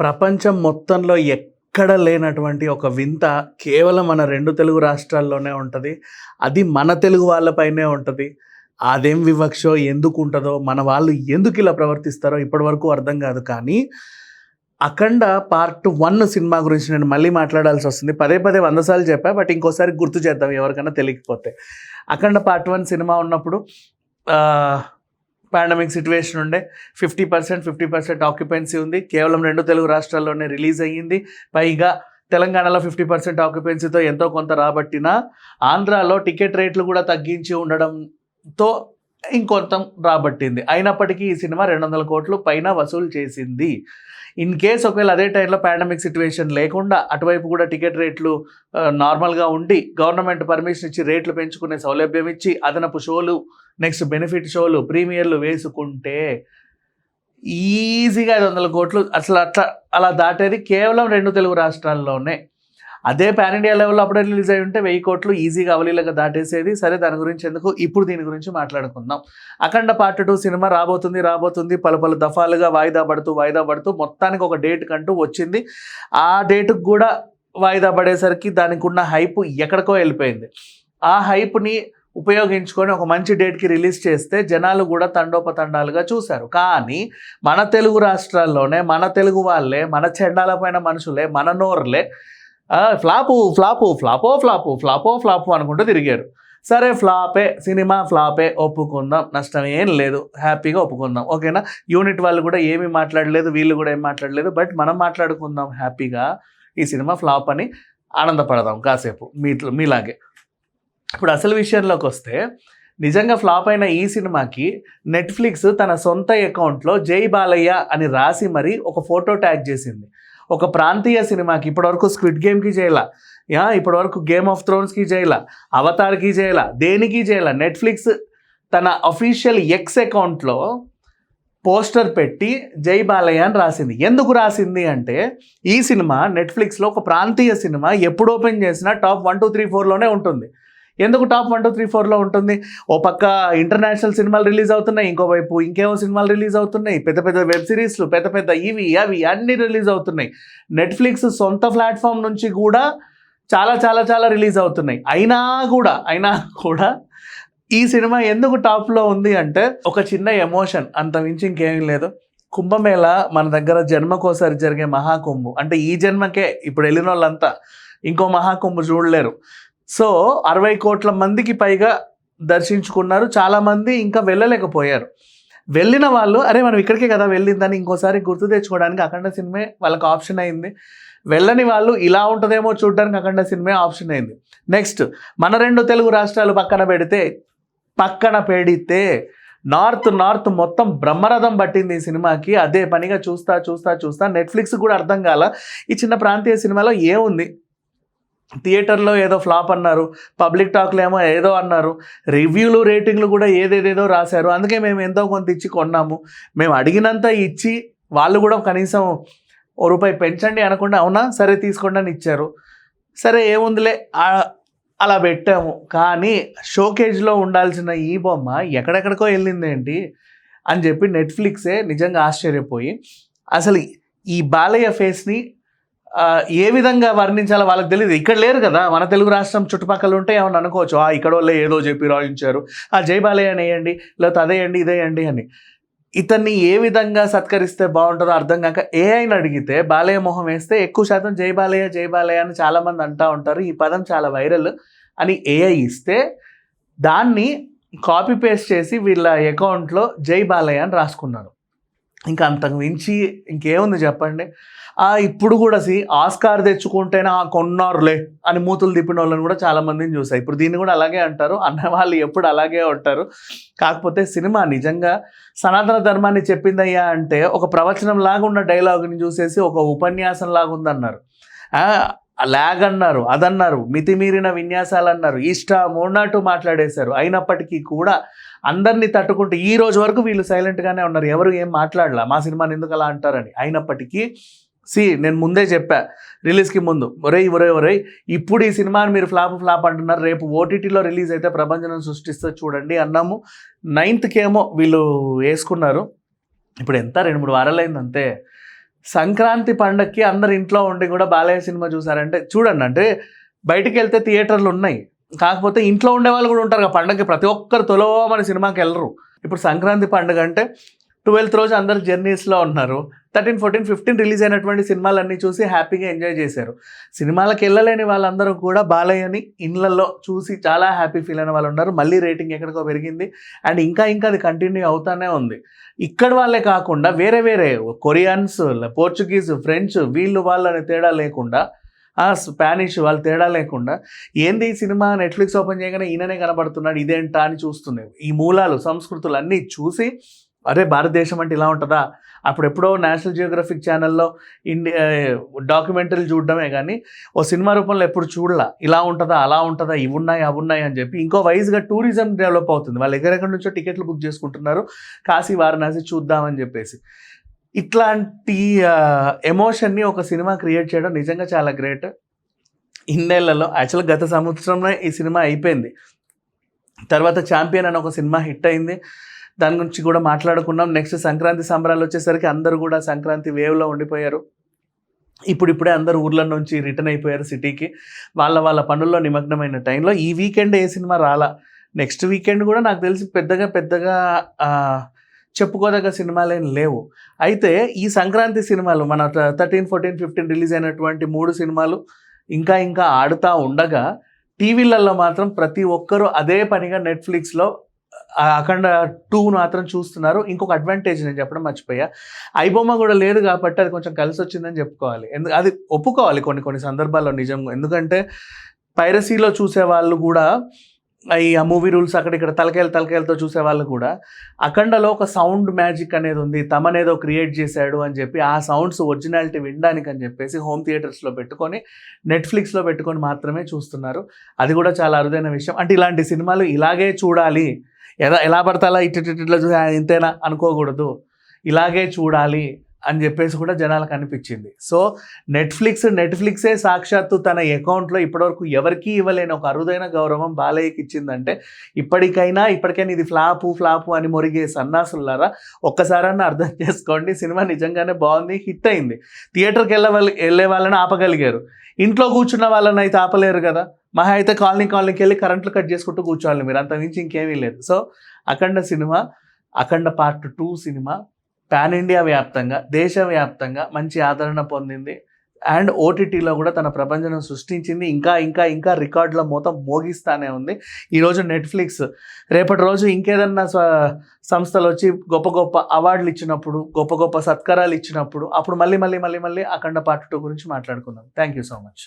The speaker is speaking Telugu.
ప్రపంచం మొత్తంలో ఎక్కడ లేనటువంటి ఒక వింత కేవలం మన 2 తెలుగు రాష్ట్రాల్లోనే ఉంటది. అది మన తెలుగు వాళ్ళపైనే ఉంటది. అదేం వివక్షో, ఎందుకుంటదో, మన వాళ్ళు ఎందుకిలా ప్రవర్తిస్తారో ఇప్పటివరకు అర్థం కాదు. కానీ 'అఖండ పార్ట్ 1' సినిమా గురించి నేను మళ్ళీ మాట్లాడాల్సొస్తుంది. పదే 100 సార్లు చెప్పా. బట్ ఇంకోసారి గుర్తు చేద్దాం ఎవరికైనా తెలియకపోతే. 'అఖండ పార్ట్ 1' సినిమా ఉన్నప్పుడు పాండమిక్ సిట్యుయేషన్ ఉండే 50% ఆక్యుపెన్సీ ఉంది. కేవలం 2 తెలుగు రాష్ట్రాల్లోనే రిలీజ్ అయ్యింది. పైగా తెలంగాణలో 50% ఆక్యుపెన్సీతో ఎంతో కొంత రాబట్టినా ఆంధ్రాలో టికెట్ రేట్లు కూడా తగ్గించి ఉండడంతో ఇంకొంత రాబట్టింది. అయినప్పటికీ ఈ సినిమా 200 కోట్లు పైన వసూలు చేసింది. ఇన్ కేస్ ఒకవేళ అదే టైంలో పాండమిక్ సిట్యుయేషన్ లేకుండా అటువైపు కూడా టికెట్ రేట్లు నార్మల్గా ఉండి గవర్నమెంట్ పర్మిషన్ ఇచ్చి రేట్లు పెంచుకునే సౌలభ్యం ఇచ్చి అదనపు షోలు, నెక్స్ట్ బెనిఫిట్ షోలు, ప్రీమియర్లు వేసుకుంటే ఈజీగా 500 కోట్లు అసలు అలా దాటేది కేవలం 2 తెలుగు రాష్ట్రాల్లోనే. అదే పాన్ ఇండియా లెవెల్లో అప్పుడే రిలీజ్ అయి ఉంటే 1000 కోట్లు ఈజీగా అవలీలగా దాటేసేది. సరే, దాని గురించి ఎందుకు, ఇప్పుడు దీని గురించి మాట్లాడుకుందాం. 'అఖండ పార్ట్ 2' సినిమా రాబోతుంది పలు దఫాలుగా వాయిదా పడుతూ మొత్తానికి ఒక డేట్ కంటూ వచ్చింది. ఆ డేటుకు కూడా వాయిదా పడేసరికి దానికి ఉన్న హైప్ ఎక్కడికో వెళ్ళిపోయింది. ఆ హైప్ని ఉపయోగించుకొని ఒక మంచి డేట్కి రిలీజ్ చేస్తే జనాలు కూడా తండోపతండాలుగా చూశారు. కానీ మన తెలుగు రాష్ట్రాల్లోనే మన తెలుగు వాళ్ళే, మన చెండాలపైన మనుషులే, మన నోర్లే ఫ్లాపు అనుకుంటూ తిరిగారు. సరే, సినిమా ఫ్లాపే, ఒప్పుకుందాం, నష్టం ఏం లేదు, హ్యాపీగా ఒప్పుకుందాం, ఓకేనా. యూనిట్ వాళ్ళు కూడా ఏమీ మాట్లాడలేదు, వీళ్ళు కూడా ఏం మాట్లాడలేదు. బట్ మనం మాట్లాడుకుందాం హ్యాపీగా, ఈ సినిమా ఫ్లాప్ అని ఆనందపడదాం కాసేపు మీలాగే. ఇప్పుడు అసలు విషయంలోకి వస్తే, నిజంగా ఫ్లాప్ అయిన ఈ సినిమాకి నెట్ఫ్లిక్స్ తన సొంత అకౌంట్లో జై బాలయ్య అని రాసి మరీ ఒక ఫోటో ట్యాగ్ చేసింది. ఒక ప్రాంతీయ సినిమాకి ఇప్పటివరకు స్క్విడ్ గేమ్కి చేయాల, ఇప్పటివరకు గేమ్ ఆఫ్ థ్రోన్స్కి చేయాల, అవతార్కి చేయాల, దేనికి చేయాల. నెట్ఫ్లిక్స్ తన అఫీషియల్ ఎక్స్ అకౌంట్లో పోస్టర్ పెట్టి జై బాలయ్య అని రాసింది. ఎందుకు రాసింది అంటే, ఈ సినిమా నెట్ఫ్లిక్స్లో ఒక ప్రాంతీయ సినిమా ఎప్పుడు ఓపెన్ చేసినా టాప్ 1, 2, 3, 4లోనే ఉంటుంది. ఎందుకు టాప్ 1, 2, 3, 4లో ఉంటుంది? ఓ పక్క ఇంటర్నేషనల్ సినిమాలు రిలీజ్ అవుతున్నాయి, ఇంకోవైపు ఇంకేమో సినిమాలు రిలీజ్ అవుతున్నాయి, పెద్ద వెబ్ సిరీస్లు, పెద్ద ఇవి అవి అన్నీ రిలీజ్ అవుతున్నాయి. నెట్ఫ్లిక్స్ సొంత ప్లాట్ఫామ్ నుంచి కూడా చాలా రిలీజ్ అవుతున్నాయి. అయినా కూడా ఈ సినిమా ఎందుకు టాప్లో ఉంది అంటే, ఒక చిన్న ఎమోషన్, అంత మించి ఇంకేమీ లేదు. కుంభమేళ మన దగ్గర జన్మకోసారి జరిగే మహాకుంభు. అంటే ఈ జన్మకే ఇప్పుడు వెళ్ళిన వాళ్ళంతా ఇంకో మహాకుంభు చూడలేరు. సో 60 కోట్ల మందికి పైగా దర్శించుకున్నారు. చాలామంది ఇంకా వెళ్ళలేకపోయారు. వెళ్ళిన వాళ్ళు, అరే మనం ఇక్కడికే కదా వెళ్ళిందని ఇంకోసారి గుర్తు తెచ్చుకోవడానికి అఖండ సినిమా వాళ్ళకి ఆప్షన్ అయింది. వెళ్ళని వాళ్ళు ఇలా ఉంటుందేమో చూడడానికి అఖండ సినిమా ఆప్షన్ అయింది. నెక్స్ట్, మన 2 తెలుగు రాష్ట్రాలు పక్కన పెడితే నార్త్ మొత్తం బ్రహ్మరథం పట్టింది ఈ సినిమాకి. అదే పనిగా చూస్తా నెట్ఫ్లిక్స్ కూడా అర్థం కాల, ఈ చిన్న ప్రాంతీయ సినిమాలో ఏముంది. థియేటర్లో ఏదో ఫ్లాప్ అన్నారు, పబ్లిక్ టాక్లో ఏమో ఏదో అన్నారు, రివ్యూలు రేటింగ్లు కూడా ఏదేదేదో రాశారు. అందుకే మేము ఎంతో కొంత ఇచ్చి కొన్నాము. మేము అడిగినంత ఇచ్చి వాళ్ళు కూడా కనీసం ₹1 పెంచండి అనకుండా, అవునా సరే తీసుకోండి అని ఇచ్చారు. సరే ఏముందిలే అలా పెట్టాము. కానీ షోకేజ్లో ఉండాల్సిన ఈ బొమ్మ ఎక్కడెక్కడికో వెళ్ళిందేంటి అని చెప్పి నెట్ఫ్లిక్సే నిజంగా ఆశ్చర్యపోయి, అసలు ఈ బాలయ్య ఫేస్ని ఏ విధంగా వర్ణించాలో వాళ్ళకి తెలియదు. ఇక్కడ లేరు కదా, మన తెలుగు రాష్ట్రం చుట్టుపక్కల ఉంటే ఏమన్నా అనుకోవచ్చు, ఇక్కడ వాళ్ళే ఏదో చెప్పి రాయించారు, జై బాలయ్య అని వేయండి, లేకపోతే అదేయండి ఇదేయండి అని. ఇతన్ని ఏ విధంగా సత్కరిస్తే బాగుంటుందో అర్థం కాక ఏఐని అడిగితే బాలయ్య మొహం వేస్తే ఎక్కువ శాతం జై బాలయ్య అని చాలామంది అంటూ ఉంటారు, ఈ పదం చాలా వైరల్ అని ఏఐ ఇస్తే దాన్ని కాపీ పేస్ట్ చేసి వీళ్ళ అకౌంట్లో జై బాలయ్య అని రాసుకున్నారు. ఇంకా అంతకు మించి ఇంకేముంది చెప్పండి. ఇప్పుడు కూడా ఆస్కార్ తెచ్చుకుంటేనే కొన్నారులే అని మూతులు తిప్పిన వాళ్ళని కూడా చాలామందిని చూసాయి. ఇప్పుడు దీన్ని కూడా అలాగే అంటారు, అన్నవాళ్ళు ఎప్పుడు అలాగే ఉంటారు. కాకపోతే సినిమా నిజంగా సనాతన ధర్మాన్ని చెప్పిందయ్యా అంటే ఒక ప్రవచనం లాగా ఉన్న డైలాగుని చూసేసి ఒక ఉపన్యాసం లాగా ఉందన్నారు, లాగ్ అన్నారు, అదన్నారు, మితిమీరిన విన్యాసాలు అన్నారు, ఇష్టం ఉన్నట్టు మాట్లాడేశారు. అయినప్పటికీ కూడా అందరినీ తట్టుకుంటూ ఈ రోజు వరకు వీళ్ళు సైలెంట్గానే ఉన్నారు, ఎవరు ఏం మాట్లాడలా మా సినిమాని ఎందుకు అలా అంటారని. అయినప్పటికీ నేను ముందే చెప్పా రిలీజ్కి ముందు, ఒరేయ్ ఇప్పుడు ఈ సినిమాని మీరు ఫ్లాప్ అంటున్నారు, రేపు ఓటీటీలో రిలీజ్ అయితే ప్రభంజనం సృష్టిస్తే చూడండి అన్నాము. 9th వీళ్ళు వేసుకున్నారు. ఇప్పుడు ఎంత 2-3 వారాలు అయింది అంతే. సంక్రాంతి పండక్కి అందరు ఇంట్లో ఉండి కూడా బాలయ్య సినిమా చూసారంటే చూడండి, అంటే బయటికి వెళ్తే థియేటర్లు ఉన్నాయి, కాకపోతే ఇంట్లో ఉండే వాళ్ళు కూడా ఉంటారు. పండగకి ప్రతి ఒక్కరు తొలో మన సినిమాకి వెళ్ళరు. ఇప్పుడు సంక్రాంతి పండుగ అంటే 12th రోజు అందరు జర్నీస్లో ఉన్నారు. 13, 14, 15 రిలీజ్ అయినటువంటి సినిమాలన్నీ చూసి హ్యాపీగా ఎంజాయ్ చేశారు. సినిమాలకు వెళ్ళలేని వాళ్ళందరూ కూడా బాలయ్యని ఇళ్లలో చూసి చాలా హ్యాపీ ఫీల్ అయిన వాళ్ళు ఉన్నారు. మళ్ళీ రేటింగ్ ఎక్కడికో పెరిగింది అండ్ ఇంకా అది కంటిన్యూ అవుతానే ఉంది. ఇక్కడ వాళ్ళే కాకుండా వేరే కొరియన్స్, పోర్చుగీస్, ఫ్రెంచ్ వీళ్ళు వాళ్ళని తేడా లేకుండా, స్పానిష్ వాళ్ళు తేడా లేకుండా ఏంది ఈ సినిమా నెట్ఫ్లిక్స్ ఓపెన్ చేయగానే ఈయననే కనబడుతున్నాడు ఇదేంటా అని చూస్తున్నాయి. ఈ మూలాలు సంస్కృతులు అన్నీ చూసి అరే భారతదేశం అంటే ఇలా ఉంటుందా, అప్పుడెప్పుడో నేషనల్ జియోగ్రఫిక్ ఛానల్లో డాక్యుమెంటరీలు చూడడమే కానీ ఓ సినిమా రూపంలో ఎప్పుడు చూడలా. ఇలా ఉంటుందా, అలా ఉంటుందా, ఇవి ఉన్నాయి అవి ఉన్నాయి అని చెప్పి ఇంకో వైజ్గా టూరిజం డెవలప్ అవుతుంది. వాళ్ళు ఎక్కడెక్కడి నుంచో టికెట్లు బుక్ చేసుకుంటున్నారు, కాశీ వారణాసి చూద్దామని చెప్పేసి. ఇట్లాంటి ఎమోషన్ని ఒక సినిమా క్రియేట్ చేయడం నిజంగా చాలా గ్రేట్. ఇన్నేళ్లలో యాక్చువల్గా గత సంవత్సరంలో ఈ సినిమా అయిపోయింది. తర్వాత ఛాంపియన్ అని ఒక సినిమా హిట్ అయింది, దాని గురించి కూడా మాట్లాడుకున్నాం. నెక్స్ట్ సంక్రాంతి సంబరాలు వచ్చేసరికి అందరూ కూడా సంక్రాంతి వేవ్లో ఉండిపోయారు. ఇప్పుడిప్పుడే అందరూ ఊర్ల నుంచి రిటర్న్ అయిపోయారు సిటీకి, వాళ్ళ పనుల్లో నిమగ్నమైన టైంలో ఈ వీకెండ్ ఏ సినిమా రాలా. నెక్స్ట్ వీకెండ్ కూడా నాకు తెలిసి పెద్దగా చెప్పుకోదగ్గ సినిమాలేం లేవు. అయితే ఈ సంక్రాంతి సినిమాలు మన 13, 14, 15 రిలీజ్ అయినటువంటి 3 సినిమాలు ఇంకా ఆడుతూ ఉండగా టీవీలలో మాత్రం ప్రతి ఒక్కరూ అదే పనిగా నెట్ఫ్లిక్స్లో అఖండ 2 మాత్రం చూస్తున్నారు. ఇంకొక అడ్వాంటేజ్ నేను చెప్పడం మర్చిపోయా, ఐబొమ్మ కూడా లేదు కాబట్టి అది కొంచెం కలిసి వచ్చిందని చెప్పుకోవాలి. అది ఒప్పుకోవాలి కొన్ని సందర్భాల్లో నిజంగా. ఎందుకంటే పైరసీలో చూసే వాళ్ళు కూడా ఆ మూవీ రూల్స్ అక్కడిక్కడ తలకాయలతో చూసే వాళ్ళు కూడా అఖండలో ఒక సౌండ్ మ్యాజిక్ అనేది ఉంది, తమనేదో క్రియేట్ చేశాడు అని చెప్పి ఆ సౌండ్స్ ఒరిజినాలిటీ వినడానికి అని చెప్పేసి హోమ్ థియేటర్స్లో పెట్టుకొని నెట్ఫ్లిక్స్లో పెట్టుకొని మాత్రమే చూస్తున్నారు. అది కూడా చాలా అరుదైన విషయం. అంటే ఇలాంటి సినిమాలు ఇలాగే చూడాలి, ఎలా పడతాలా ఇట్లా చూసి ఇంతేనా అనుకోకూడదు, ఇలాగే చూడాలి అని చెప్పేసి కూడా జనాలకు అనిపించింది. సో నెట్ఫ్లిక్సే సాక్షాత్తు తన అకౌంట్లో ఇప్పటివరకు ఎవరికీ ఇవ్వలేని ఒక అరుదైన గౌరవం బాలయ్యకి ఇచ్చిందంటే ఇప్పటికైనా ఇది ఫ్లాపు అని మొరిగే సన్నాసులారా ఒక్కసారన్నా అర్థం చేసుకోండి. సినిమా నిజంగానే బాగుంది, హిట్ అయింది. థియేటర్కి వెళ్ళే వాళ్ళని ఆపగలిగారు, ఇంట్లో కూర్చున్న వాళ్ళని అయితే ఆపలేరు కదా. మహా అయితే కాలనీకి వెళ్ళి కరెంట్లు కట్ చేసుకుంటూ కూర్చోవాలి మీరు, అంత మించి ఇంకేమీ లేదు. సో అఖండ పార్ట్ 2 సినిమా పాన్ ఇండియా వ్యాప్తంగా, దేశవ్యాప్తంగా మంచి ఆదరణ పొందింది అండ్ ఓటీటీలో కూడా తన ప్రపంచం సృష్టించింది. ఇంకా రికార్డుల మొత్తం మోగిస్తానే ఉంది. ఈరోజు నెట్ఫ్లిక్స్, రేపటి రోజు ఇంకేదన్నా సంస్థలు వచ్చి గొప్ప అవార్డులు ఇచ్చినప్పుడు, గొప్ప సత్కారాలు ఇచ్చినప్పుడు అప్పుడు మళ్ళీ అఖండ పార్ట్ 2 గురించి మాట్లాడుకుందాం. Thank you so much.